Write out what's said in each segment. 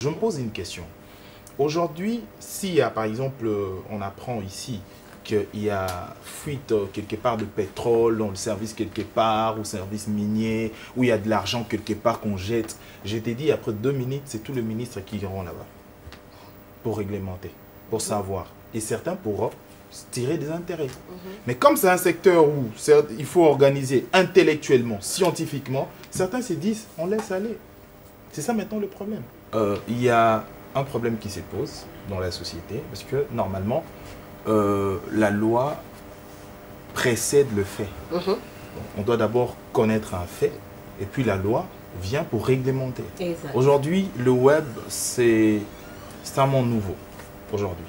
Je me pose une question. Aujourd'hui, s'il y a par exemple, on apprend ici qu'il y a fuite quelque part de pétrole dans le service quelque part, ou service minier, où il y a de l'argent quelque part qu'on jette, je t'ai dit, après 2 minutes, c'est tout le ministre qui iront là-bas pour réglementer, pour savoir. Et certains pourront tirer des intérêts. Mais comme c'est un secteur où il faut organiser intellectuellement, scientifiquement, certains se disent, on laisse aller. C'est ça maintenant le problème. Il y a un problème qui se pose dans la société, parce que normalement, la loi précède le fait. On doit d'abord connaître un fait, et puis la loi vient pour réglementer. Aujourd'hui, le web, c'est un monde nouveau. Aujourd'hui.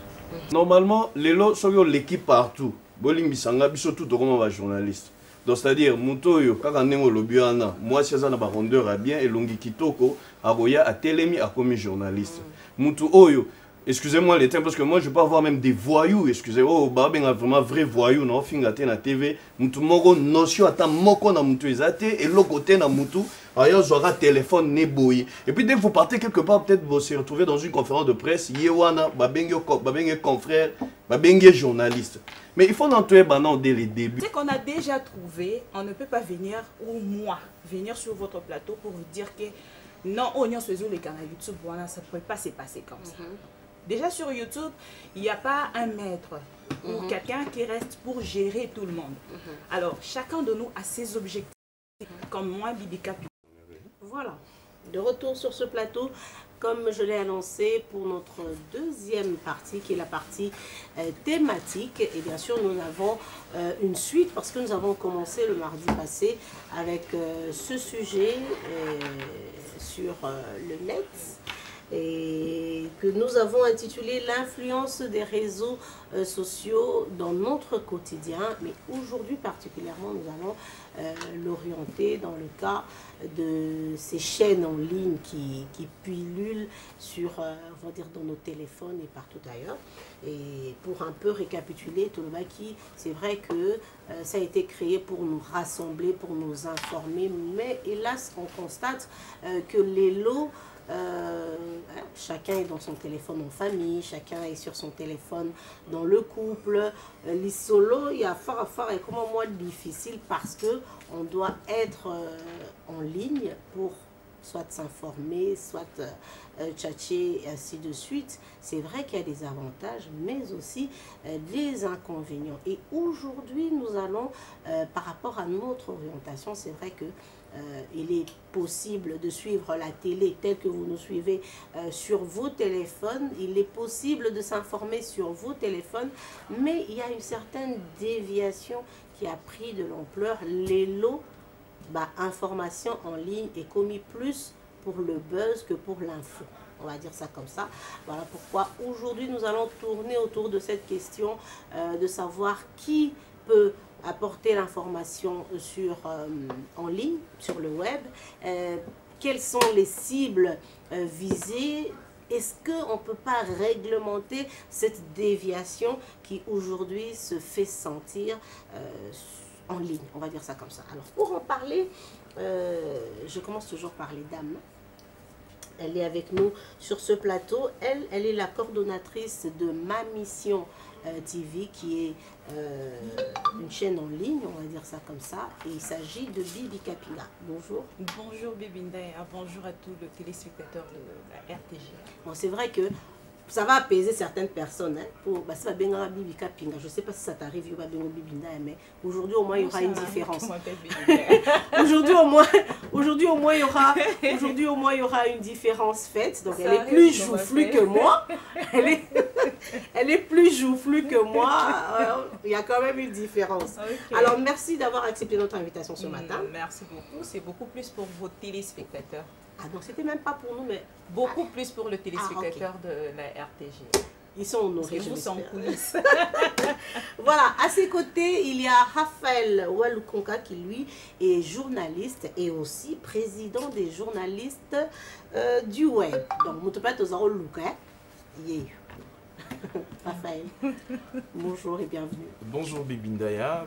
Normalement, les lois sont l'équipe partout. Boling bisanga biso tout comme un journaliste. Donc c'est-à-dire mutoyo kaka nengo lobiana, moi c'est ça na ba rondeur à bien et longi kitoko agoya a telemi a comme journaliste. Mutu oyo, excusez-moi les termes parce que moi je peux avoir même des voyous, excusez-moi, oh ba benga vraiment vrai voyou na fingate na TV, mutu moko notion ata moko na mutu ezate et l'autre côté na mutu ailleurs aura téléphone neboyi. Et puis dès que vous partez quelque part, peut-être vous se retrouvez dans une conférence de presse, yewana babenge confrère, babenge journaliste. Mais il faut entrer maintenant dès les débuts. C'est qu'on a déjà trouvé, on ne peut pas venir, ou moi, venir sur votre plateau pour vous dire que non, on y a les canaux YouTube, voilà, ça ne pourrait pas se passer comme ça. Déjà sur YouTube, il n'y a pas un maître ou quelqu'un qui reste pour gérer tout le monde. Alors, chacun de nous a ses objectifs, comme moi, Bibi Capi. Voilà, de retour sur ce plateau, comme je l'ai annoncé pour notre deuxième partie, qui est la partie thématique. Et bien sûr, nous avons une suite, parce que nous avons commencé le mardi passé avec ce sujet sur le net, et que nous avons intitulé l'influence des réseaux sociaux dans notre quotidien. Mais aujourd'hui particulièrement, nous allons l'orienter dans le cas de ces chaînes en ligne qui pullulent sur, on va dire, dans nos téléphones et partout ailleurs. Et pour un peu récapituler, tout le Baki, c'est vrai que ça a été créé pour nous rassembler, pour nous informer, mais hélas, on constate que les lots, chacun est dans son téléphone en famille, chacun est sur son téléphone dans le couple. Les solos, il y a fort et comment moi difficile parce que on doit être en ligne pour soit s'informer, soit tchatcher et ainsi de suite. C'est vrai qu'il y a des avantages, mais aussi des inconvénients. Et aujourd'hui, nous allons, par rapport à notre orientation, c'est vrai que il est possible de suivre la télé telle que vous nous suivez sur vos téléphones. Il est possible de s'informer sur vos téléphones, mais il y a une certaine déviation qui a pris de l'ampleur. Les lots, information en ligne est commis plus pour le buzz que pour l'info. On va dire ça comme ça. Voilà pourquoi aujourd'hui nous allons tourner autour de cette question de savoir qui peut apporter l'information en ligne, sur le web, quelles sont les cibles visées. Est-ce qu'on ne peut pas réglementer cette déviation qui aujourd'hui se fait sentir en ligne, on va dire ça comme ça. Alors pour en parler, je commence toujours par les dames. Elle est avec nous sur ce plateau. Elle est la coordonnatrice de Ma Mission TV, qui est une chaîne en ligne, on va dire ça comme ça. Et il s'agit de Bibi Kapinga. Bonjour. Bonjour Bibinda et bonjour à tous les téléspectateurs de la RTG. Bon, c'est vrai que ça va apaiser certaines personnes. Hein, pour, ça va bien Bibi Kapinga. Je ne sais pas si ça t'arrive, il va bien Bibinda, mais aujourd'hui au moins il y aura une différence. Aujourd'hui au moins il y aura une différence faite. Donc elle est plus joufflue que moi. Elle est plus joufflue que moi. Il y a quand même une différence. Okay. Alors merci d'avoir accepté notre invitation ce matin. Merci beaucoup. C'est beaucoup plus pour vos téléspectateurs. Ah donc c'était même pas pour nous, mais beaucoup plus pour le téléspectateur de la RTG. Ils sont honorés. Vous sont en coulisses. Voilà, à ses côtés, il y a Raphaël Walukonka qui lui est journaliste et aussi président des journalistes du web. Donc, Moutopet Ozaro Luka. Raphaël, bonjour et bienvenue. Bonjour Bibindaya,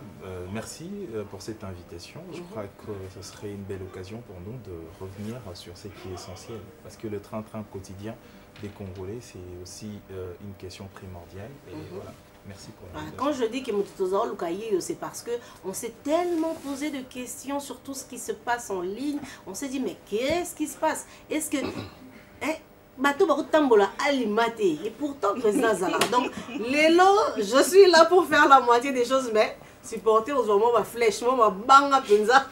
merci pour cette invitation. Je crois que ce serait une belle occasion pour nous de revenir sur ce qui est essentiel. Parce que le train-train quotidien des Congolais, c'est aussi une question primordiale. Et voilà, merci pour l'invitation. Quand je dis que Moutoutouzao Lukaye, c'est parce qu'on s'est tellement posé de questions sur tout ce qui se passe en ligne. On s'est dit, mais qu'est-ce qui se passe? Est-ce que... Bateau Tambola Alimate et pourtant président Zala. Donc, Lélo, je suis là pour faire la moitié des choses, mais supporter aux ma flèche, ma banga penza.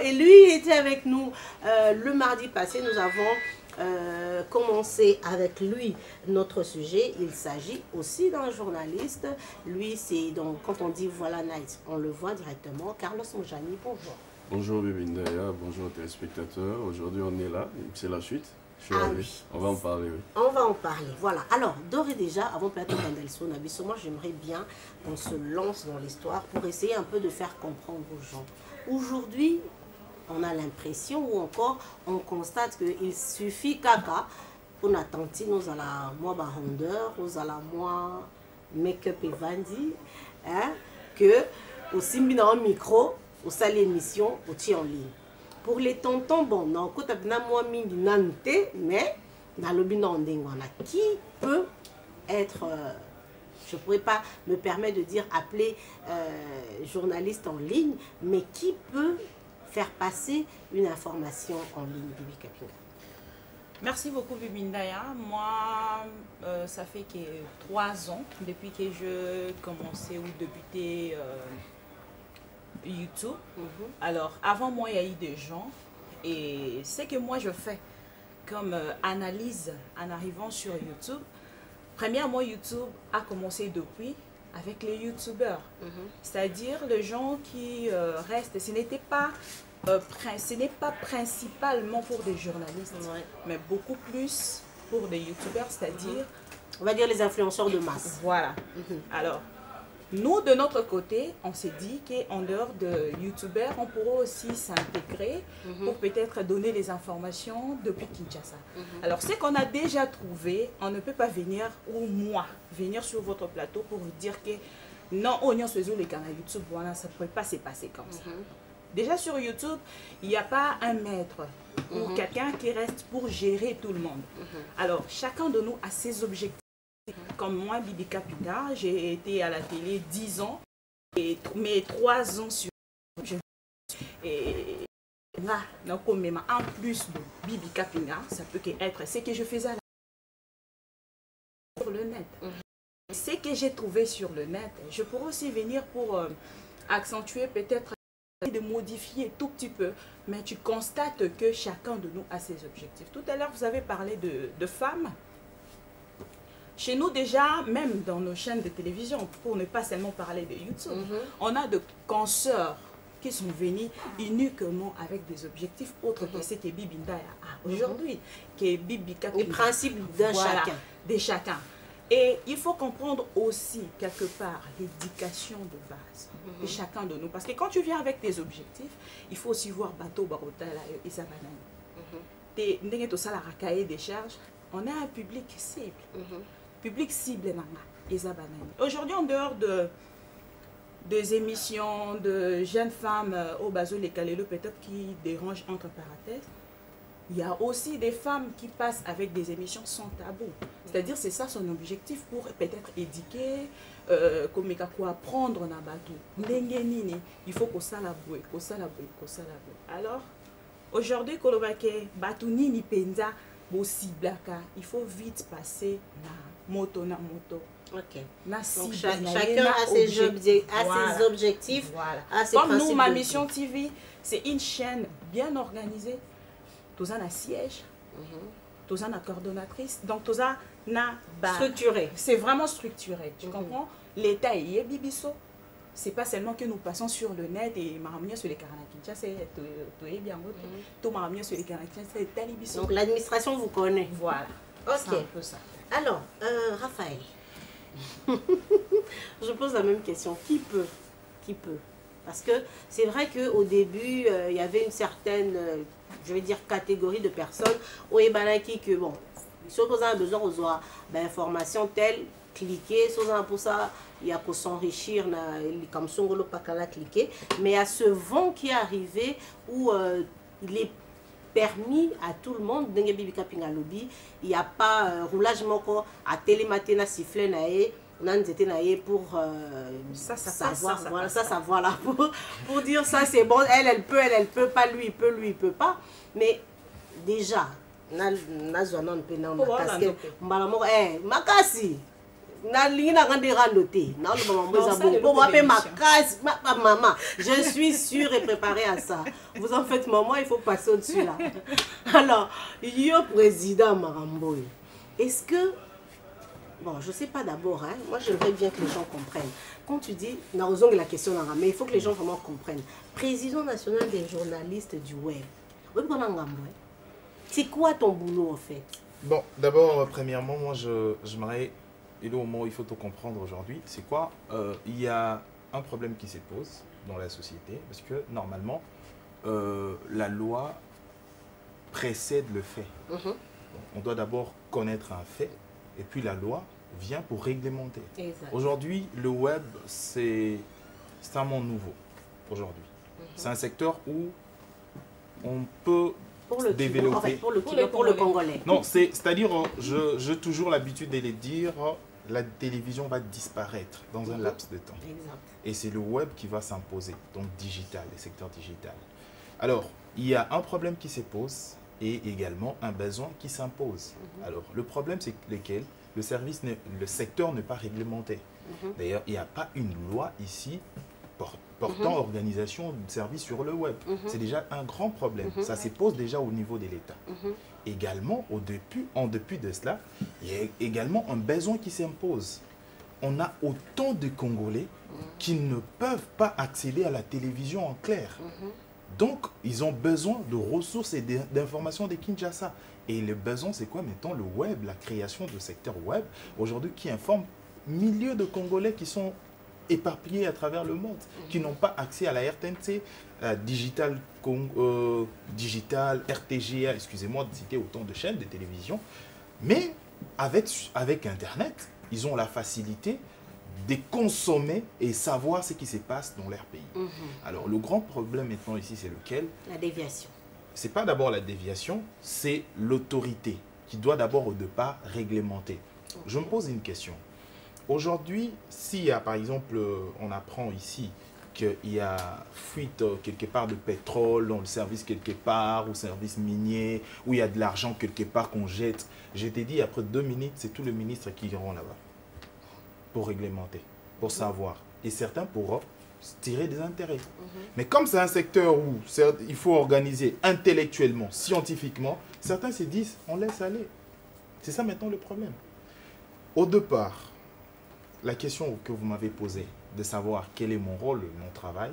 Et lui était avec nous le mardi passé. Nous avons commencé avec lui notre sujet. Il s'agit aussi d'un journaliste. Lui, c'est donc quand on dit voilà Night, on le voit directement. Carlos Mojani, bonjour. Bonjour Bibindaya, bonjour téléspectateurs. Aujourd'hui on est là, c'est la suite. Je suis ravi. Oui. On va en parler, oui. On va en parler, voilà. Alors, d'ores et déjà, avant peut-être d'Andelson, moi j'aimerais bien qu'on se lance dans l'histoire pour essayer un peu de faire comprendre aux gens. Aujourd'hui, on a l'impression ou encore on constate qu'il suffit caca pour attendre nous à la moi rondeur, aux à la moi make-up et vandy, hein, que aussi mis dans un micro, au salle émission, au tir en ligne. Pour les tontons, bon, non, quand on a moi mis du nante, mais dans le bilan qui peut être, je pourrais pas me permettre de dire appeler journaliste en ligne, mais qui peut faire passer une information en ligne, Bibi Kapinga. Merci beaucoup Bibindaya. Moi, ça fait que 3 ans depuis que je commençais ou débutais YouTube. Alors, avant moi, il y a eu des gens. Et ce que moi, je fais comme analyse en arrivant sur YouTube. Premièrement, YouTube a commencé depuis avec les YouTubeurs. C'est-à-dire les gens qui restent. Ce n'est pas principalement pour des journalistes, mais beaucoup plus pour des YouTubeurs, c'est-à-dire... On va dire les influenceurs de masse. Voilà. Alors, nous, de notre côté, on s'est dit qu'en dehors de YouTubeurs, on pourrait aussi s'intégrer pour peut-être donner les informations depuis Kinshasa. Alors, ce qu'on a déjà trouvé, on ne peut pas venir, ou moi, venir sur votre plateau pour vous dire que non, on y a les canaux YouTube, voilà, ça ne pourrait pas se passer comme ça. Déjà sur YouTube, il n'y a pas un maître ou quelqu'un qui reste pour gérer tout le monde. Alors, chacun de nous a ses objectifs. Comme moi, Bibi Kapinga, j'ai été à la télé 10 ans, et mes 3 ans sur... Et là, donc, en plus de Bibi Kapinga, ça peut être ce que je faisais à la... sur le net. Ce que j'ai trouvé sur le net, je pourrais aussi venir pour accentuer peut-être de modifier tout petit peu, mais tu constates que chacun de nous a ses objectifs. Tout à l'heure, vous avez parlé de femmes. Chez nous déjà, même dans nos chaînes de télévision, pour ne pas seulement parler de YouTube, on a de consoeurs qui sont venus uniquement avec des objectifs autres que ce que Bibi Ndaya a aujourd'hui, que Bibi Kapinga. Les principes d'un chacun. De chacun. Et il faut comprendre aussi, quelque part, l'éducation de base de chacun de nous. Parce que quand tu viens avec tes objectifs, il faut aussi voir bateau, barotala et sa banane. Des charges, on a un public cible. Public cible, aujourd'hui, en dehors des émissions de jeunes femmes au bateau, les Kalélo, peut-être qui dérangent entre parenthèses, il y a aussi des femmes qui passent avec des émissions sans tabou. C'est-à-dire, c'est ça son objectif pour peut-être éduquer, comme quoi apprendre dans le bateau. Il faut qu'on s'alaboué, qu'on s'alaboué, qu'on s'alaboué. Alors, aujourd'hui, bateau nini penza, il faut vite passer na moto. Ok. Donc, chacun a ses objectifs, a ses Comme principes. nous, ma mission TV, c'est une chaîne bien organisée. Tous un siège, tous un coordonnatrice, donc tous un structuré. C'est vraiment structuré, tu comprends? L'État est bibiso. C'est pas seulement que nous passons sur le net et maramia sur les Karanakincha, c'est tout est bien. Tout maramia sur les Karanakincha, c'est talibiso. Donc l'administration vous connaît. Voilà. Ok. Un peu ça. Alors, Raphaël, je pose la même question. Qui peut? Qui peut? Parce que c'est vrai qu'au début, il y avait une certaine, je vais dire, catégorie de personnes au Ebalaki que, bon, Si vous avez besoin d'informations telles, cliquez. Si vous avez pour ça, il y a pour s'enrichir, comme ça, on ne peut pas cliquer. Mais il y a ce vent qui est arrivé où il est permis à tout le monde. Il n'y a pas roulage à télémater, siffler, pour savoir, voilà, savoir là, pour dire ça c'est bon, elle peut pas, lui il peut pas. Mais déjà, makasi maman, je suis sûre et préparée à ça. Vous en faites maman, il faut passer au-dessus là. Alors, yo président Maramboy, est-ce que bon, je ne sais pas d'abord, hein. Moi j'aimerais bien que les gens comprennent. Quand tu dis, la question, mais il faut que les gens vraiment comprennent. Président national des journalistes du web, c'est quoi ton boulot en fait? Bon, d'abord, premièrement, moi j'aimerais, et le moment où il faut tout comprendre aujourd'hui, c'est quoi? Il y a un problème qui se pose dans la société, parce que normalement, la loi précède le fait. Donc, on doit d'abord connaître un fait, et puis la loi vient pour réglementer. Aujourd'hui, le web, c'est un monde nouveau. Aujourd'hui, c'est un secteur où on peut développer. En fait, pour le Congolais. Non, c'est-à-dire, j'ai toujours l'habitude de le dire, la télévision va disparaître dans un laps de temps. Et c'est le web qui va s'imposer, donc digital, le secteur digital. Alors, il y a un problème qui se pose et également un besoin qui s'impose. Alors, le problème, c'est lequel? Le secteur n'est pas réglementé. D'ailleurs, il n'y a pas une loi ici portant organisation de services sur le web. C'est déjà un grand problème. Ça se pose déjà au niveau de l'État. Également, en dépit de cela, il y a également un besoin qui s'impose. On a autant de Congolais qui ne peuvent pas accéder à la télévision en clair. Donc, ils ont besoin de ressources et d'informations de Kinshasa. Et le besoin, c'est quoi maintenant? Le web, la création du secteur web, aujourd'hui, qui informe milliers de Congolais qui sont éparpillés à travers le monde, qui n'ont pas accès à la RTNC, Digital, RTGA, excusez-moi de citer autant de chaînes de télévision. Mais avec Internet, ils ont la facilité de consommer et savoir ce qui se passe dans leur pays. Alors, le grand problème maintenant ici, c'est lequel? La déviation. Ce n'est pas d'abord la déviation, c'est l'autorité qui doit d'abord au départ réglementer. Je me pose une question. Aujourd'hui, s'il y a par exemple, on apprend ici qu'il y a fuite quelque part de pétrole dans le service quelque part, ou service minier, où il y a de l'argent quelque part qu'on jette, je t'ai dit, après 2 minutes, c'est tous les ministres qui iront là-bas pour réglementer, pour savoir. Et certains pourront tirer des intérêts. Mais comme c'est un secteur où il faut organiser intellectuellement, scientifiquement, certains se disent, on laisse aller. C'est ça maintenant le problème. Au départ, la question que vous m'avez posée, de savoir quel est mon rôle, mon travail,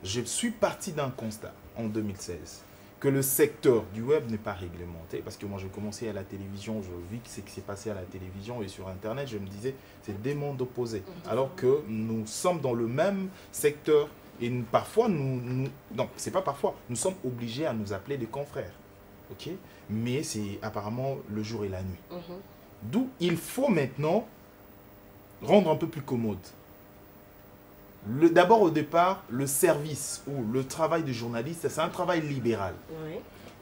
je suis parti d'un constat en 2016, que le secteur du web n'est pas réglementé, parce que moi je commençais à la télévision, je vis ce qui s'est passé à la télévision et sur Internet, je me disais, c'est des mondes opposés, alors que nous sommes dans le même secteur, et parfois, non, c'est pas parfois, nous sommes obligés à nous appeler des confrères, ok? Mais c'est apparemment le jour et la nuit. D'où il faut maintenant rendre un peu plus commode. D'abord, au départ, le service ou le travail de journaliste, c'est un travail libéral.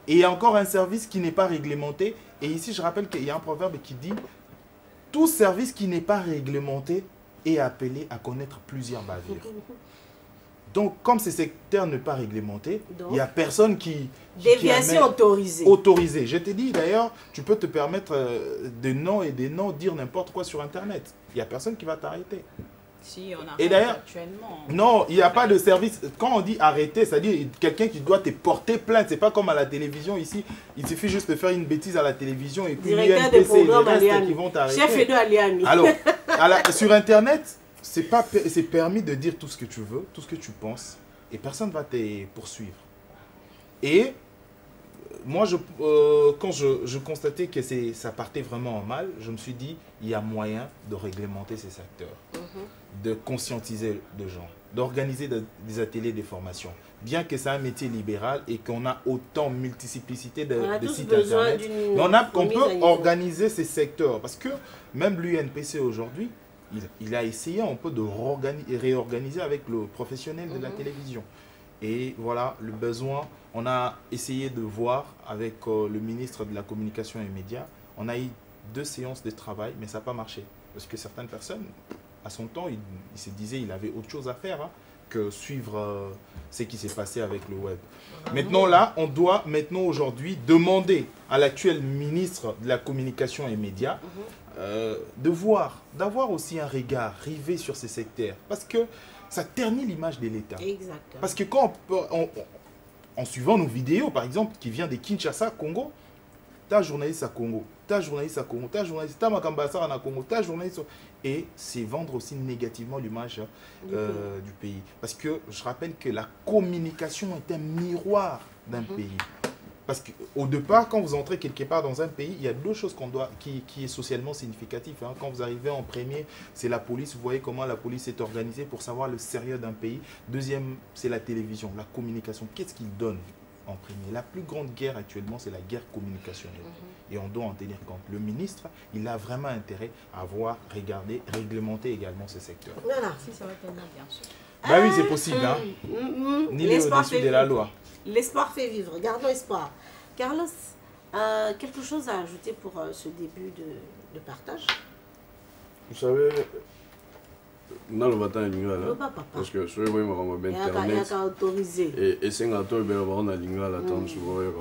Et il y a encore un service qui n'est pas réglementé. Et ici, je rappelle qu'il y a un proverbe qui dit « Tout service qui n'est pas réglementé est appelé à connaître plusieurs bavures. » Donc, comme ce secteur n'est pas réglementé, il n'y a personne qui... Déviation autorisée. Autorisée. Je t'ai dit, d'ailleurs, tu peux te permettre des noms et des noms, dire n'importe quoi sur Internet. Il n'y a personne qui va t'arrêter. Si, on et d'ailleurs, actuellement. Non, il n'y a pas de service. Quand on dit arrêter, c'est-à-dire quelqu'un qui doit te porter plainte. C'est pas comme à la télévision ici. Il suffit juste de faire une bêtise à la télévision et puis directeur des programmes qui vont t'arrêter. Chef Edo Aliami. Alors, sur Internet, c'est permis de dire tout ce que tu veux, tout ce que tu penses, et personne ne va te poursuivre. Et moi, quand je constatais que ça partait vraiment en mal, je me suis dit, il y a moyen de réglementer ces secteurs, de conscientiser les gens, d'organiser des ateliers de formation. Bien que c'est un métier libéral et qu'on a autant de multiplicité de sites internet, on peut organiser ces secteurs. Parce que même l'UNPC aujourd'hui, il a essayé un peu de réorganiser avec le professionnel de la télévision. Et voilà, le besoin, on a essayé de voir avec le ministre de la Communication et Médias, on a eu 2 séances de travail, mais ça n'a pas marché. Parce que certaines personnes, à son temps, il se disait qu'il avait autre chose à faire que suivre ce qui s'est passé avec le web. Maintenant là, on doit aujourd'hui demander à l'actuel ministre de la Communication et Médias d'avoir aussi un regard rivé sur ces secteurs. Parce que ça ternit l'image de l'État. Exactement. Parce que quand en suivant nos vidéos, par exemple, qui vient de Kinshasa, Congo, t'as journaliste à Congo, t'as journaliste à Congo, t'as journaliste, t'as Makambasa à Congo, t'as journaliste... Et c'est vendre aussi négativement l'image du pays. Parce que je rappelle que la communication est un miroir d'un pays. Parce qu'au départ, quand vous entrez quelque part dans un pays, il y a 2 choses qui est socialement significatif. Quand vous arrivez en premier, c'est la police. Vous voyez comment la police est organisée pour savoir le sérieux d'un pays. Deuxième, c'est la télévision, la communication. Qu'est-ce qu'il donne en premier? La plus grande guerre actuellement, c'est la guerre communicationnelle. Et on doit en tenir compte. Le ministre, il a vraiment intérêt à réglementer également ce secteur. Voilà. Si ça va tenir, bien sûr. Bah oui, c'est possible. Ni au-dessus de la loi. L'espoir fait vivre. Gardons espoir. Carlos, quelque chose à ajouter pour ce début de partage? Vous savez, dans le bâtiment lingala, parce que je vais me internet et c'est un peu de lingala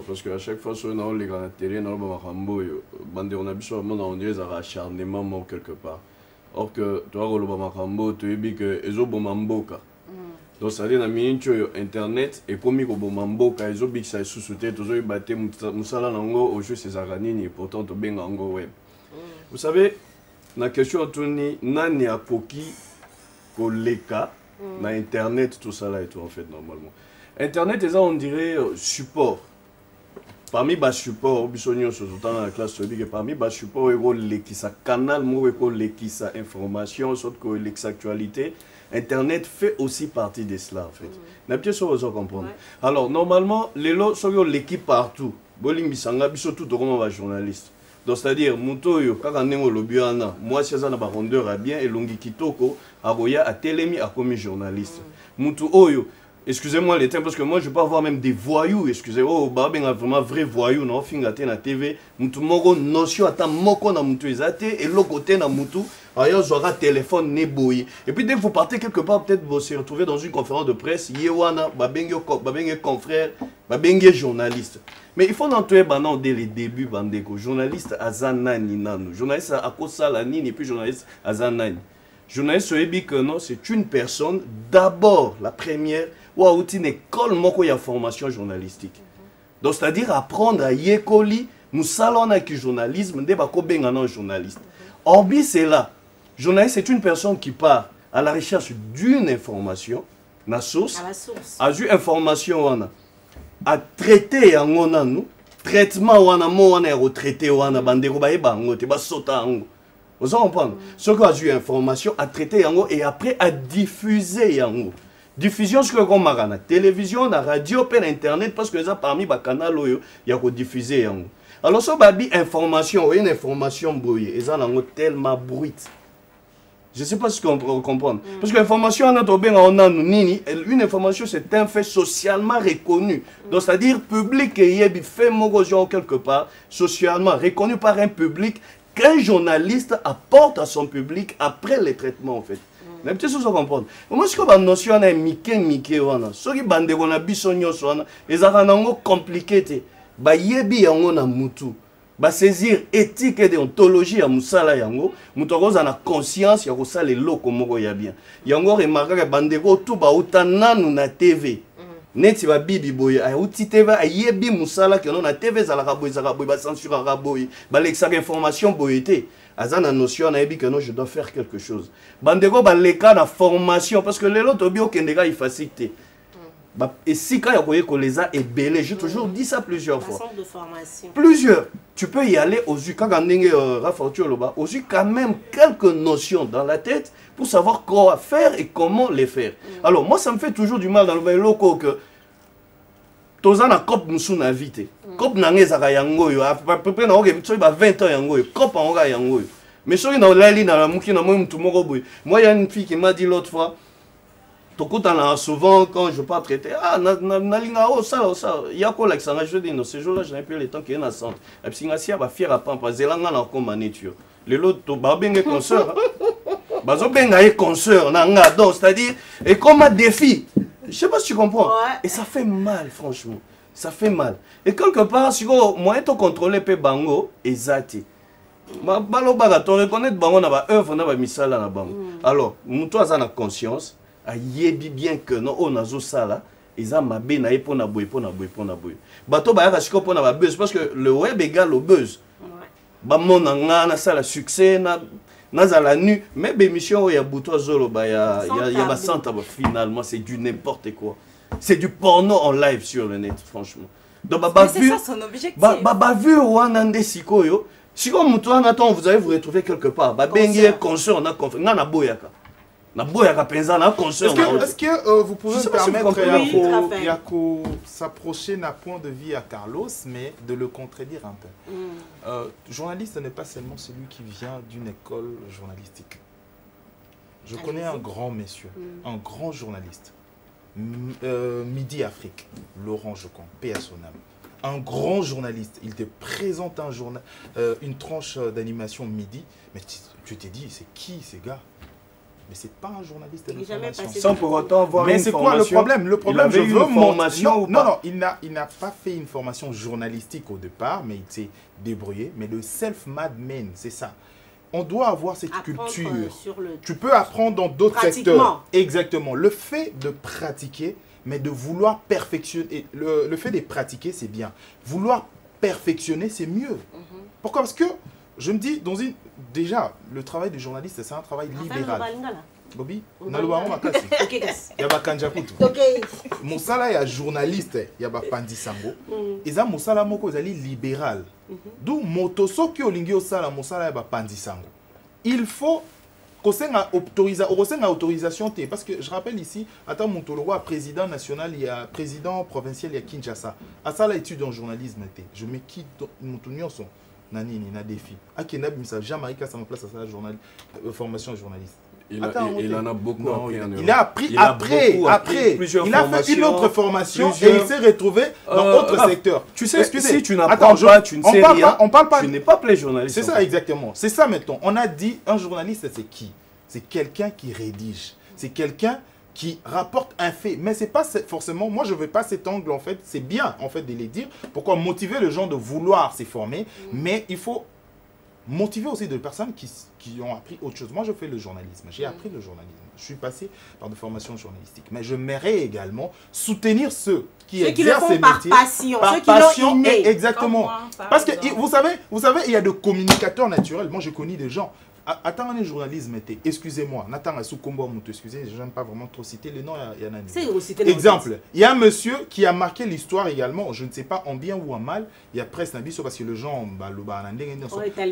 parce que à chaque fois sur les grands terrains, on a besoin on dirait un acharnement quelque part. Or que toi le bamakambo tu dis que ezo bomamboka. Donc ça dit na mincho internet et komi ko bomamboka ezo big ça sous-souté toujours baté musala nango au jeu ces aranini pourtant to benga ngo web. Vous savez la question tourni nani akoki ko leka na internet tout ça là et tout en fait normalement. Internet est ça on dirait support. Parmi les supports, dans la classe, parmi les supports, il y a un canal, il y a information, l'actualité. Internet fait aussi partie de cela, en fait. La pièce, vous comprendre. Alors, normalement, l'équipe partout. Surtout les journalistes. Donc, c'est-à-dire, moi, si je suis rondeur bien, et longi kitoko, à télémi, à comme journaliste. Excusez-moi les termes parce que moi je peux avoir même des voyous, excusez-moi, vraiment vrai voyou, non, fingate na TV, mutu moko notion ata moko na mutu ezate et l'autre côté na mutu, ailleurs j'aurai téléphone ne boyi. Et puis dès que vous partez quelque part, peut-être vous se retrouvez dans une conférence de presse, yewana, babenge confrère, babenge journaliste. Mais il faut entrer maintenant dès les débuts, bandeko, journaliste azanani nanu, journaliste à kosala nini et puis journaliste azanani. Journaliste que non, c'est une personne, d'abord la première, ou à une école moko ya formation journalistique. Donc c'est-à-dire apprendre à yekoli, nous salons avec le journalisme, de bako benganan journaliste. Orbi c'est là. Journaliste c'est une personne qui part à la recherche d'une information, na source, à une information wana, à traiter en wana nous, traitement wana mo wana ya retraité wana bandeko ba eba ngote ba sota ngo. Vous comprenez? Ce qu'on a eu information à traiter yango et après à diffuser yango. Diffusion ce que comme la télévision, la radio, per internet parce que ça parmi les canaux il y a diffuser yango. Alors ça babi information, une information brouillée, et ça nango tellement bruite. Je ne sais pas ce qu'on peut comprendre. Parce que l'information, une information, c'est un fait socialement reconnu. Donc, c'est-à-dire public et fait quelque part, socialement reconnu par un public qu'un journaliste apporte à son public après les traitements, en fait. Mais peut-être que vous comprenez. Moi, ce que la notion est Mickey, ce qui est bandé, on a bisogno, et ça rend compliqué. Bah, yebi yango na mutu. Bah, saisir éthique et déontologie à musala yango. Mutogoza na conscience ya kosala loko moko ya bien. Yango remarqué que bandeko tout ba utananu na TV. Neti ba bibi boye ay uti TV ay yebi musala que non na TV za la raboy ba censure raboy ba l'exact information boyete azana notion na yebi que non je dois faire quelque chose bandeko ba leka na formation parce que lelo tobi okendeka il facilité Et si quand il y a les a ébélés, j'ai toujours dit ça plusieurs fois. Centre de formation. Plusieurs. Tu peux y aller aux yeux, quand on est aux yeux, quand même quelques notions dans la tête pour savoir quoi faire et comment les faire. Alors, moi, ça me fait toujours du mal dans le vélo que toza na cop musu na vite. Cop na ngeza yango yo, à peu près na 20 ans yango yo, cop en yango yo. Mais soki na lali na muki na moi mutu moko boy. Moi, il y a une fille qui m'a dit l'autre fois, souvent quand je pas traiter nalinga ça il y a quoi là je dis non ce jour là je n'ai plus le temps qu'il y a centre et puis si va fier à pampa zelanga na comme nature les autres ba benga concert bazo benga concert nanga donc c'est-à-dire et comme un défi je sais pas si tu comprends et ça fait mal franchement ça fait mal et quelque part si moi to contrôler pe bango ezati baloba to reconnaître bango na ba œuvre na ba misala na bango alors muto aza na conscience ayebi bien que non on a ça là ils ont mabé na pona boy bato ba ya siko pona ba buzz parce que le web égale au buzz ba mona ngana ça la succès na za la nu mais émission ya buto zolo ba ya ba santa finalement c'est du n'importe quoi c'est du porno en live sur le net franchement donc c'est ça son objectif vu wana nde sikoyo siko muto na temps vous allez vous retrouver quelque part ba bengi concert na conférence na boyaka. Est-ce que vous pouvez me permettre de s'approcher d'un point de vue à Carlos, mais de le contredire un peu. Journaliste n'est pas seulement celui qui vient d'une école journalistique. Je connais un grand monsieur, un grand journaliste, Midi Afrique, Laurent Jocon, paix à son âme. Un grand journaliste, il te présente une tranche d'animation Midi, mais tu t'es dit, c'est qui ces gars? Mais c'est pas un journaliste d'information. Sans pour autant avoir mais c'est quoi le problème? Le problème, je veux formation. Non, il n'a pas fait une formation journalistique au départ, mais il s'est débrouillé. Mais le self-made man, c'est ça. On doit avoir cette culture. Tu peux apprendre dans d'autres secteurs. Exactement. Le fait de pratiquer, mais de vouloir perfectionner. Le fait de pratiquer, c'est bien. Vouloir perfectionner, c'est mieux. Pourquoi? Parce que je me dis, déjà, le travail du journaliste, c'est un travail libéral. Bobby, il y a Kanjakutu. Moussala, il y a journaliste, il y a Pandisango. Et ça, Moussala, il est libéral. D'où Motoso qui olingi osala Moussala, il y a Pandisango. Il faut qu'on ait autorisation. Parce que je rappelle ici, attends, mon président national, il y a président provincial, il y a Kinshasa. À ça, l'étude en journalisme, je me quitte mon son. Nani ni na défi. Akenab Misa Jean-Marie Kassa ma place à sa formation journaliste. Il en a beaucoup appris. Il a appris après. Il a fait une autre formation et il s'est retrouvé dans d'autres secteurs. Tu sais, si tu n'apprends pas, tu ne sais rien. On parle pas. Tu n'es pas plein journaliste. C'est ça exactement. C'est ça maintenant. On a dit un journaliste, c'est qui? C'est quelqu'un qui rédige. C'est quelqu'un qui rapporte un fait. Mais c'est pas forcément, moi je ne veux pas cet angle en fait, c'est bien en fait de les dire. Pourquoi motiver les gens de vouloir se former, mais il faut motiver aussi des personnes qui ont appris autre chose. Moi je fais le journalisme, j'ai appris le journalisme. Je suis passé par des formations journalistiques. Mais je m'aimerais également soutenir ceux qui exercent ces métiers par passion, exactement. Parce que vous savez, il y a des communicateurs naturels. Moi je connais des gens. Attends, un journalisme, excusez-moi, Nathan Assoukombo, excusez, je n'aime pas vraiment trop citer les noms. Exemple, il y a un monsieur qui a marqué l'histoire également, je ne sais pas en bien ou en mal, il y a presque un biseau parce que le gens,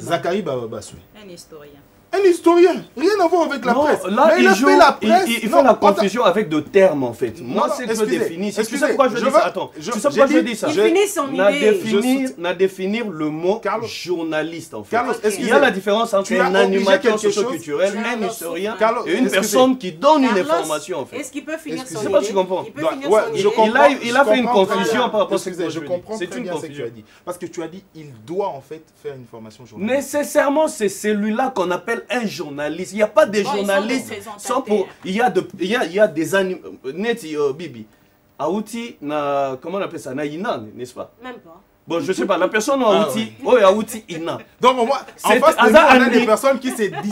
Zachary Babasoui. Un historien. Un historien, rien à voir avec la presse. Là, il fait la confusion avec de termes en fait. Moi, c'est que je définis. Tu sais pourquoi je dis ça? Attends, tu sais pourquoi je dis ça? Définir son idée. Définir le mot journaliste en fait. Il y a la différence entre un animateur socioculturel, un historien et une personne qui donne une information en fait. Est-ce qu'il peut finir son idée? Je sais pas si tu comprends. Il a fait une confusion par rapport à ce que je comprends très bien ce que tu as dit. Parce que tu as dit, il doit en fait faire une formation journalistique. Nécessairement, c'est celui-là qu'on appelle un journaliste. Il n'y a pas des journalistes sans pour. Il y a des animateurs. Bibi. Aouti, comment on appelle ça? Naïna, n'est-ce pas? Même pas. Bon, je sais pas, la personne a outil, Aouti Ina. Donc, moi, en face de nous, on a des personnes qui se distinguent.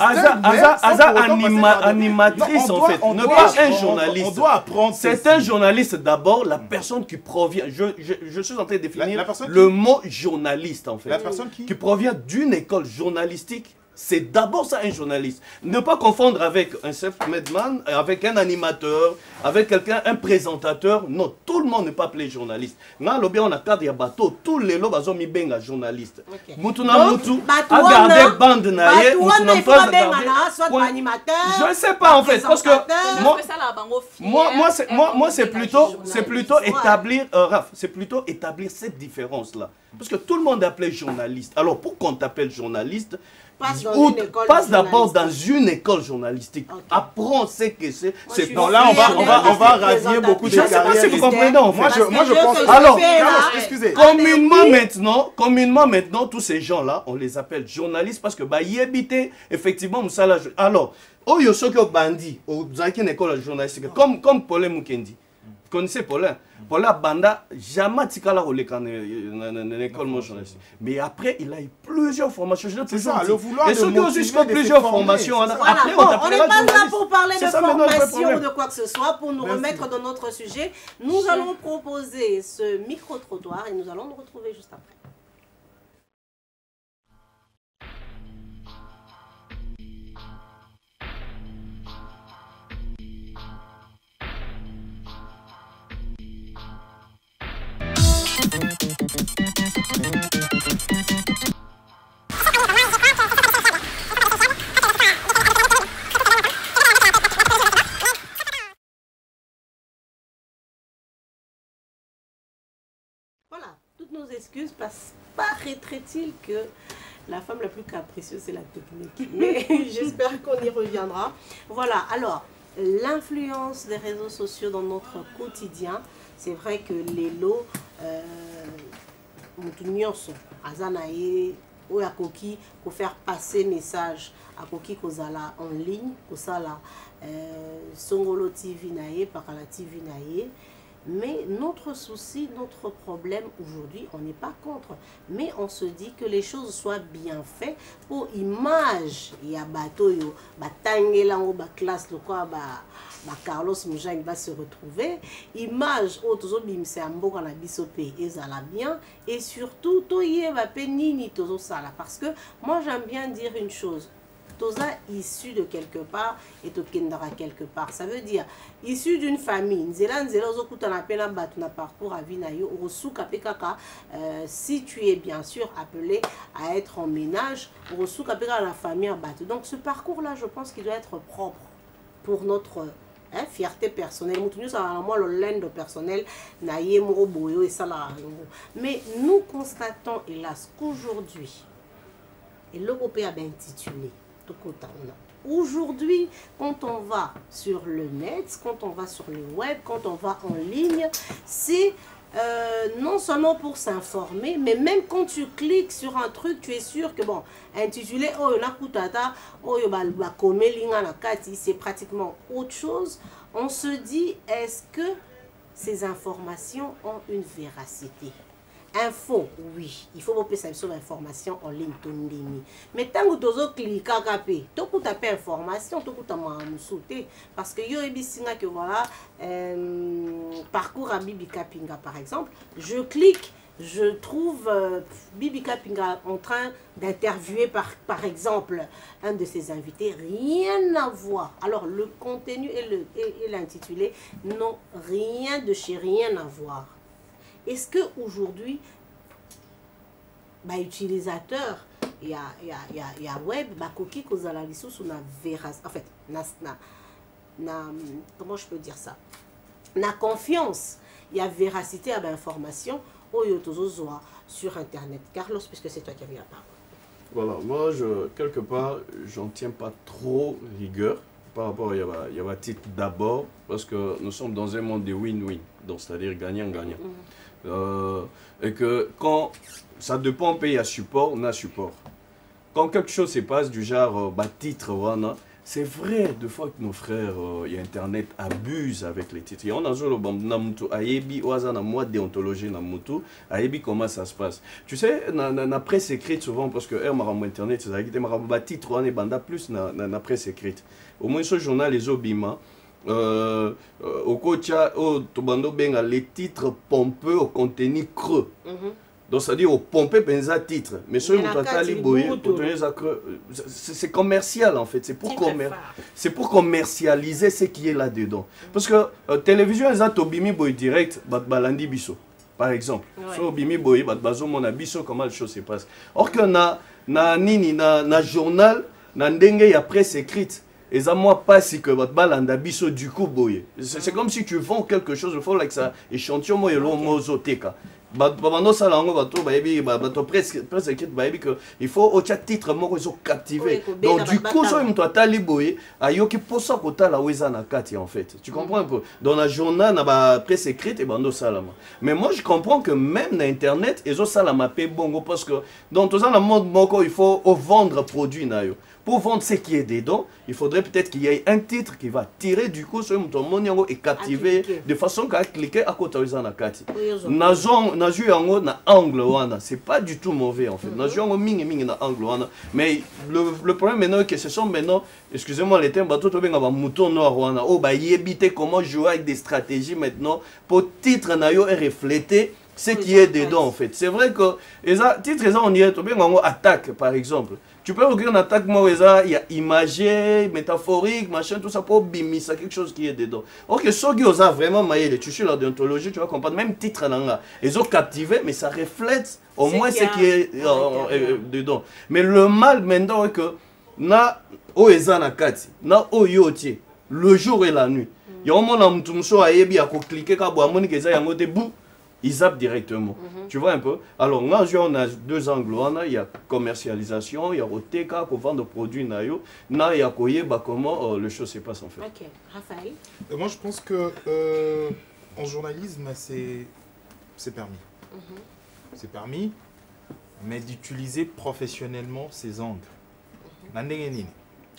Animatrice, en fait, ne pas un journaliste. On doit apprendre. C'est un journaliste d'abord, la personne qui provient. Je suis en train de définir le mot journaliste, en fait. La personne qui provient d'une école journalistique. c'est d'abord ça un journaliste. Ne pas confondre avec un self-made man, avec un animateur, avec quelqu'un, un présentateur. Non, tout le monde n'est pas appelé journaliste. Là, on a cadre de bateau, tous les lobes ont mis benga journaliste. Moutou na moutou, a gardé bande naïe, moutou na pas gardé. Je ne sais pas en fait, parce que moi c'est plutôt établir, Raph, c'est plutôt établir cette différence là. Parce que tout le monde est appelé journaliste. Alors pourquoi on t'appelle journaliste? Passe d'abord dans une école journalistique. Apprends ce que c'est. Non, là, on va radier beaucoup de carrières. Je ne sais pas si vous comprenez. Moi, je pense. Alors, excusez. Communément maintenant, tous ces gens-là, on les appelle journalistes parce que bah y habiter effectivement Moussala. Alors, Oyo Soko Bandi, au Zaki une école journalistique, comme Paulin Mukendi. Vous connaissez Paulin? Paulin Banda, jamais Tikala ou l'école journalistique. Mais après, il a eu plusieurs formations. C'est ça, le vouloir de et ceux qui ont juste plusieurs formations. Après, on n'est pas là pour parler de formation ou de quoi que ce soit, pour nous remettre dans notre sujet. Nous allons proposer ce micro-trottoir et nous allons nous retrouver juste après. Voilà, toutes nos excuses parce paraîtrait-il que la femme la plus capricieuse c'est la technique. Mais j'espère qu'on y reviendra. Voilà, alors l'influence des réseaux sociaux dans notre quotidien, c'est vrai que les lots Azanaye ou à Koki pour faire passer message à Koki Kozala en ligne, Kozala Songolo TV naye, Parala TV naye. Mais notre souci, notre problème aujourd'hui, on n'est pas contre. Mais on se dit que les choses soient bien faites pour image. Il y a bateau, il y a classe, le quoi, Carlos Mouja il va se retrouver. Image, autres bimse ambo quand la bisopé et ça la bien. Et surtout, toye va penini tozo sala. Parce que moi j'aime bien dire une chose. Toza issu de quelque part et to kendara quelque part. Ça veut dire issu d'une famille. Nzela nzela ozo kutana pena batuna parcours à vie na yo osuka pekaka si tu es bien sûr appelé à être en ménage osuka pekaka la famille à battu. Donc ce parcours là, je pense qu'il doit être propre pour notre fierté personnelle. Moi le lend personnel na ye moro boyo et ça là. Mais nous constatons hélas qu'aujourd'hui et l'Européen a bien intitulé. Aujourd'hui, quand on va sur le net, quand on va sur le web, quand on va en ligne, c'est non seulement pour s'informer, mais même quand tu cliques sur un truc, tu es sûr que bon, intitulé c'est pratiquement autre chose. On se dit, est-ce que ces informations ont une véracité? Info, oui, il faut pas sur l'information en ligne. Mais tant que tu cliques, tu tapes information, tu sauter. Parce que yo ebisinga que voilà, parcours à Bibi Kapinga par exemple, je clique, je trouve Bibi Kapinga en train d'interviewer par exemple un de ses invités, rien à voir. Alors le contenu et l'intitulé n'ont rien de chez rien à voir. Est-ce qu'aujourd'hui, utilisateur, il y a web, Koki Kozala Lissous, en fait, comment je peux dire ça? Na confiance, il y a véracité à l'information sur Internet. Carlos, puisque c'est toi qui as mis la parole. Voilà, moi, quelque part, j'en tiens pas trop rigueur par rapport à Yaba titre d'abord, parce que nous sommes dans un monde de win-win, donc c'est-à-dire gagnant-gagnant. Et que quand ça dépend, on paye à support, on a support. Quand quelque chose se passe du genre titre, c'est vrai, des fois que nos frères et Internet abusent avec les titres. On a joué le bambou, ayebi, oaza na moi déontologie na mutu, ayebi comment ça se passe. Tu sais, na presse écrite souvent parce que Internet, c'est ça, titre, on est banda plus na presse écrite. Au moins ce journal les obima. Au coach, au tobando benga les titres pompeux au contenu creux. Donc, c'est-à-dire, au pomper penza titre. Mais ce c'est commercial, en fait. C'est pour commercialiser ce qui est là-dedans. Parce que télévision, ils ont Tobimi Boy direct, Balandi Bisso, par exemple. Sur Bimi Boy, Bazo Mona Bisso, comment les choses se passent. Or que na journal, na ndenge, il y a presse écrite. Et ça, moi, pas si que votre balanda biso du coup, boy. C'est comme si tu vends quelque chose, il faut like ça, échantillon, moi, et l'homme mozoteka. Il faut au titre moi ils ont captivé. Donc du coup ça me doit taliboyer ayo qui pour ça que la weza na kati en fait. Tu comprends un peu? Dans la journal na ba presse écrite et bando salama. Mais moi je comprends que même na internet ils ont salama pe bongo parce que dans tout ça le monde moko il faut vendre produit na yo. Pour vendre ce qui est dedans, il faudrait peut-être qu'il y ait un titre qui va tirer du coup sur mon monde et captiver de façon qu'à cliquer à côté de la carte. Na angle wana, c'est pas du tout mauvais en fait. Na joué mingi na angle wana, mais le problème maintenant que ce sont maintenant, excusez-moi les termes, bateau to benga ba mouton noir wana. Oh ba yebite comment jouer avec des stratégies maintenant pour titre na yo et refléter ce qui est dedans en fait. C'est vrai que les titres on y est to benga attaque par exemple. Tu peux regarder une attaque, il y a imagé, métaphorique, machin, tout ça pour bimisa, quelque chose qui est dedans. Ok, ce qui a vraiment maillé, tu suis la déontologie, tu vas comprendre, même titre, ils ont captivé, mais ça reflète au moins ce qui est dedans. Mais le mal maintenant est que, na oeza na kati, na oyoti, le jour et la nuit. Il y a un moment où tu as cliqué, ils zappent directement. Tu vois un peu? Alors, là, on a deux angles. Il y a commercialisation, il y a Oteka, qu'on vend des produits. Il y a comment les choses se passent en fait. Ok. Raphaël? Moi, je pense que en journalisme, c'est permis. C'est permis, mais d'utiliser professionnellement ces angles.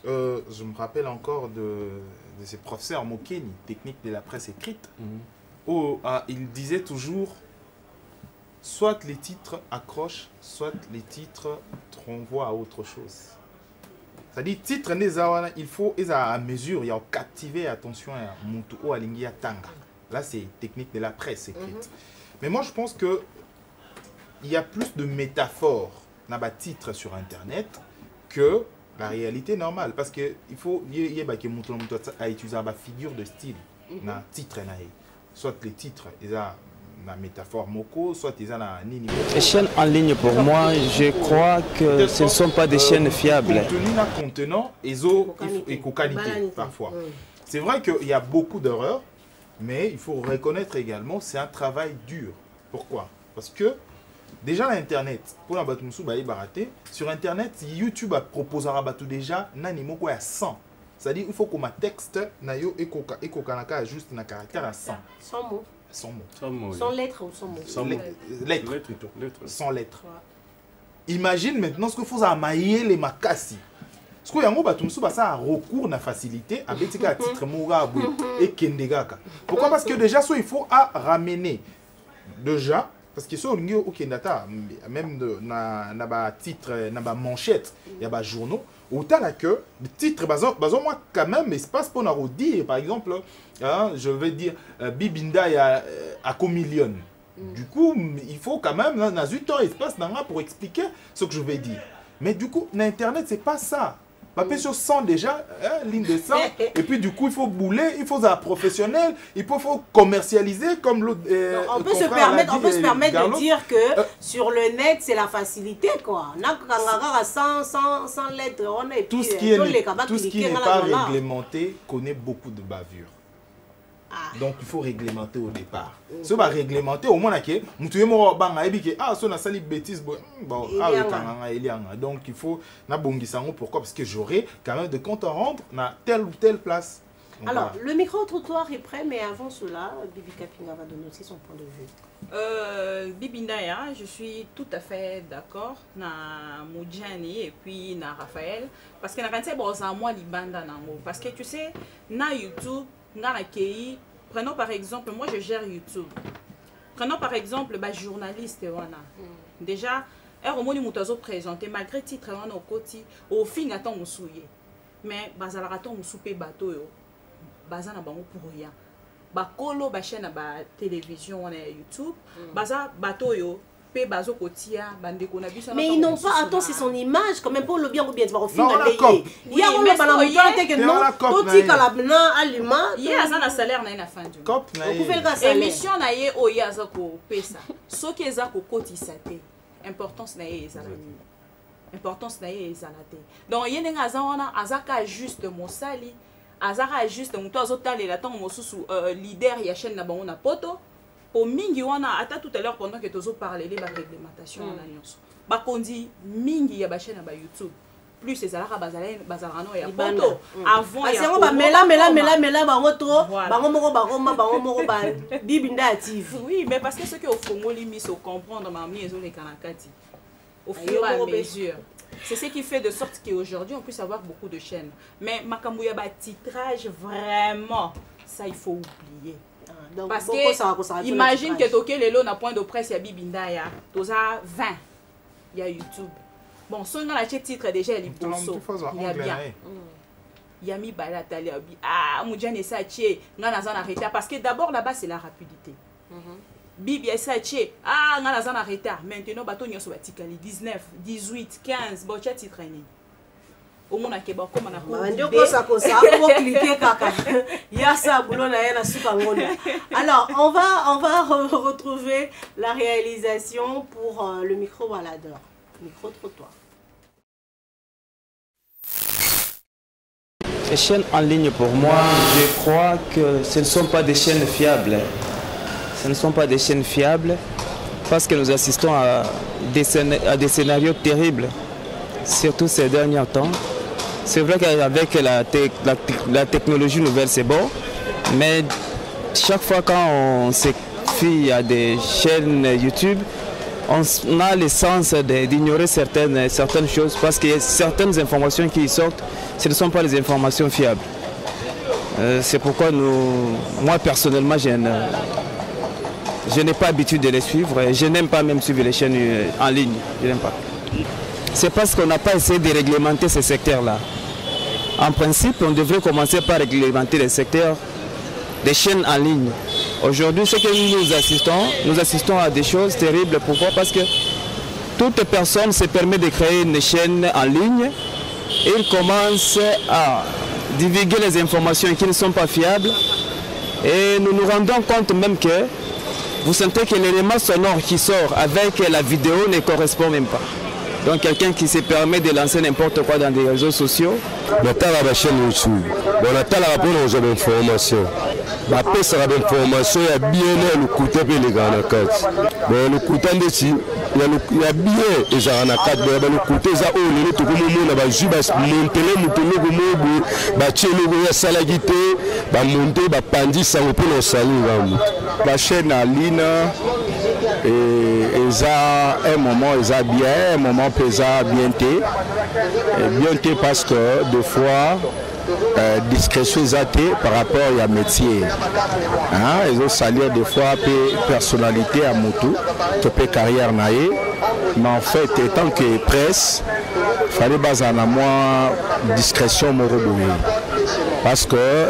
Je me rappelle encore de ces professeurs Mokeni, technique de la presse écrite. Il disait toujours soit les titres accrochent, soit les titres renvoient à autre chose. C'est-à-dire, titre, il faut, à mesure, il y a captiver, attention, à Alingia Tanga. Là, c'est technique de la presse écrite. Mais moi, je pense que il y a plus de métaphores dans les titres sur Internet que la réalité normale. Parce qu'il faut, il y a utiliser la figure de style dans le titre. Soit les titres, ils ont la métaphore moko, soit ils ont la nini. Les chaînes en ligne, pour moi, je crois que ce ne sont pas des chaînes fiables. Contenant, ils ont qualité parfois. C'est vrai qu'il y a beaucoup d'erreurs, mais il faut reconnaître également que c'est un travail dur. Pourquoi? Parce que déjà l'Internet, pour la Batumsu Baï Baraté, sur Internet, YouTube a proposé à Batou déjà Nanimoko à 100. C'est-à-dire qu'il faut que ma texte nayo et kokanaka juste un caractère à 100. 100 mots. 100 mots. 100 mots. 100 lettres ou 100 mots. 100 lettres. 100 lettres. Imagine maintenant ce qu'il faut amailler les makassi. Ce qu'il y a un recours na facilité avec un titre mourabou et kendegaka. Pourquoi? Parce que déjà il faut ramener déjà. Parce que sur le Kendata, même na ba titre, na ba manchette, il y a ba journaux. Autant que le titre, moi quand même, espace pour nous dire, par exemple, hein, je vais dire Bibinda à Comillion. Du coup, il faut quand même, dans un temps espace pour expliquer ce que je vais dire. Mais du coup, l'Internet, c'est pas ça. Papier sur 100 déjà, hein, ligne de 100, et puis du coup il faut bouler, il faut un professionnel, il faut commercialiser comme l'autre. On peut se permettre de dire que sur le net c'est la facilité quoi. On a 100 lettres, on est tout ce qui n'est pas réglementé connaît beaucoup de bavures. Donc il faut réglementer au départ. Si on va réglementer, au moins, donc il faut. Pourquoi? Parce que j'aurai quand même de compte à rendre à telle ou telle place. Donc, alors, le micro-trottoir est prêt, mais avant cela, Bibi Kapinga va donner aussi son point de vue. Bibi Ndaya, je suis tout à fait d'accord na Moudjani et puis na Raphaël. Parce que parce que tu sais, na YouTube, prenons par exemple, moi je gère YouTube. Prenons par exemple le journaliste. Déjà, au moment où nous présenté, malgré le titre, au côté, au fin, attend mon souillé. Mais, bazalaraton mon souper bateau, bazana bango pour rien. Bakolo, chaîne télévision, YouTube, baza bateau, pe bazo kotia bande ko na biso. Mais ils n'ont pas, attends, c'est son image quand même pour le bien ou bien tu vas refaire non, la cop. Il y a un peu que non, tout dit qu'à la blanc aliment. Il y a un salaire na fin du. Cop na. Vous pouvez le salaire. Émission na ye oya za ko pesa. So ki eza ko kotisa te. Importance na ye ezala ni. Importance na ye ezala te. Donc ye ndenga za wana azaka juste mosali. Azaka juste muto azotalela tango mosusu leader ya chaîne na bango na poto. Pour mingi wana ata tout à l'heure pendant que tozo parler les réglementation na nyonso. Ba kondi mingi ya ba chaîne na ba YouTube. Plus ces alaka bazalano ya poto avant ya ba mela bango trop bango moko ba bibinda active. Oui, mais parce que ce que au fongoli mis au comprendre mamie ezo les kanakati. Au fur et à mesure. C'est ce qui fait de sorte qu'aujourd'hui on puisse avoir beaucoup de chaînes. Mais makambo ya ba titrage vraiment ça il faut oublier. Donc, parce que imagine que toke lelo na point de presse ya bibinda ya toza 20 ya YouTube. Bon, si on a acheté titre déjà il y a bien. Il y a mis balatali abi ah mujane sa tché ngana za na retard parce que d'abord là-bas c'est la rapidité. Bibi sa tché ah ngana za na retard maintenant bato nyoso batikali 19 18 15 bon chat titre ni. Au moins que ba comme na ko on cliquer kaka ya sa boulot na yana suka ngonda. Alors on va retrouver la réalisation pour le micro baladeur, micro trottoir. Les chaînes en ligne pour moi, je crois que ce ne sont pas des chaînes fiables. Ce ne sont pas des chaînes fiables parce que nous assistons à des scénarios terribles, surtout ces derniers temps. C'est vrai qu'avec la technologie nouvelle, c'est bon, mais chaque fois quand on se fie à des chaînes YouTube, on a le sens d'ignorer certaines choses parce qu'il y a certaines informations qui sortent, ce ne sont pas les informations fiables. C'est pourquoi moi personnellement, je n'ai pas l'habitude de les suivre et je n'aime pas même suivre les chaînes en ligne. Je n'aime pas. C'est parce qu'on n'a pas essayé de réglementer ces secteurs-là. En principe, on devrait commencer par réglementer les secteurs des chaînes en ligne. Aujourd'hui, ce que nous assistons à des choses terribles. Pourquoi? Parce que toute personne se permet de créer une chaîne en ligne et il commence à divulguer les informations qui ne sont pas fiables. Et nous nous rendons compte même que vous sentez que l'élément sonore qui sort avec la vidéo ne correspond même pas. Donc quelqu'un qui se permet de lancer n'importe quoi dans des réseaux sociaux. On a la chaîne YouTube. On a la bonne information. La peste à l'information, il y a bien le côté et les gars. Le côté ici, il y a bien les gens à 4. Le côté ça, on est tout le monde a juste monter le mouton, bâtir le salagité, monter, pandi, ça on peut le saluer. La chaîne en ligne. Et ça, un moment, ils ont bien, un moment, ils ont bien été. Bien été parce que, des fois, discrétion par rapport à métier. Hein? Ils ont salué des fois personnalité à moto, carrière naïe. Mais en fait, tant que presse, il fallait baser en moi discrétion moroboué. Parce que